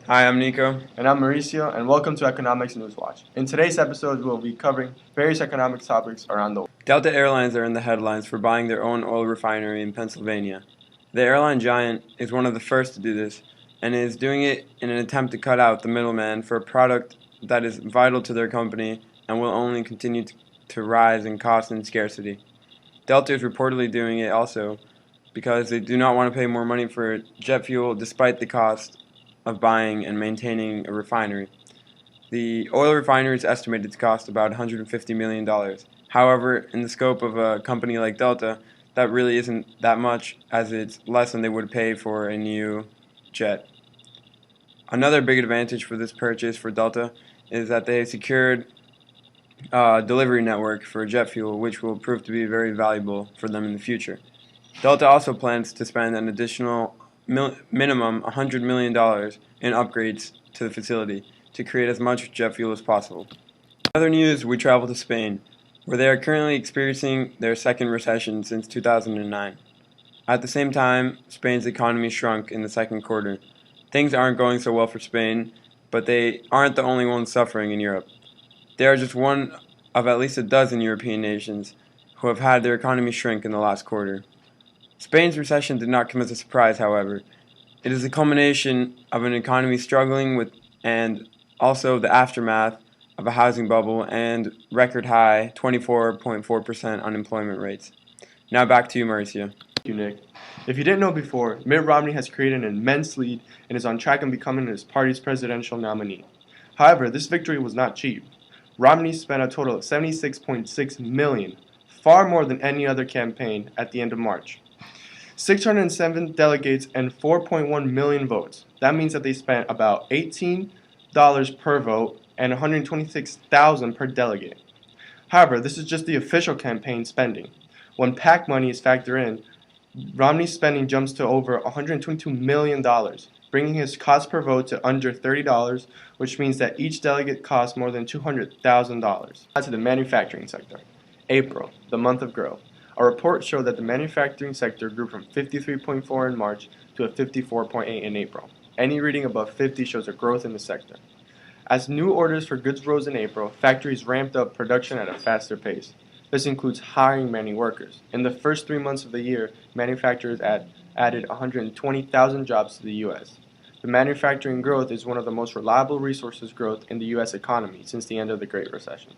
Hi, I'm Nico. And I'm Mauricio, and welcome to Economics News Watch. In today's episode, we'll be covering various economic topics around the world. Delta Airlines are in the headlines for buying their own oil refinery in Pennsylvania. The airline giant is one of the first to do this, and is doing it in an attempt to cut out the middleman for a product that is vital to their company and will only continue to rise in cost and scarcity. Delta is reportedly doing it also because they do not want to pay more money for jet fuel despite the cost of buying and maintaining a refinery. The oil refinery is estimated to cost about $150 million. However, in the scope of a company like Delta, that really isn't that much, as it's less than they would pay for a new jet. Another big advantage for this purchase for Delta is that they secured a delivery network for jet fuel, which will prove to be very valuable for them in the future. Delta also plans to spend an additional minimum $100 million in upgrades to the facility to create as much jet fuel as possible. In other news, we travel to Spain, where they are currently experiencing their second recession since 2009. At the same time, Spain's economy shrunk in the second quarter. Things aren't going so well for Spain, but they aren't the only ones suffering in Europe. They are just one of at least a dozen European nations who have had their economy shrink in the last quarter. Spain's recession did not come as a surprise, however. It is a culmination of an economy struggling with and also the aftermath of a housing bubble and record high 24.4% unemployment rates. Now back to you, Mauricio. Thank you, Nick. If you didn't know before, Mitt Romney has created an immense lead and is on track on becoming his party's presidential nominee. However, this victory was not cheap. Romney spent a total of $76.6 million, far more than any other campaign, at the end of March. 607 delegates and 4.1 million votes. That means that they spent about $18 per vote and $126,000 per delegate. However, this is just the official campaign spending. When PAC money is factored in, Romney's spending jumps to over $122 million, bringing his cost per vote to under $30, which means that each delegate costs more than $200,000. Now to the manufacturing sector. April, the month of growth. A report showed that the manufacturing sector grew from 53.4 in March to a 54.8 in April. Any reading above 50 shows a growth in the sector. As new orders for goods rose in April, factories ramped up production at a faster pace. This includes hiring many workers. In the first 3 months of the year, manufacturers added 120,000 jobs to the U.S. The manufacturing growth is one of the most reliable resources growth in the U.S. economy since the end of the Great Recession.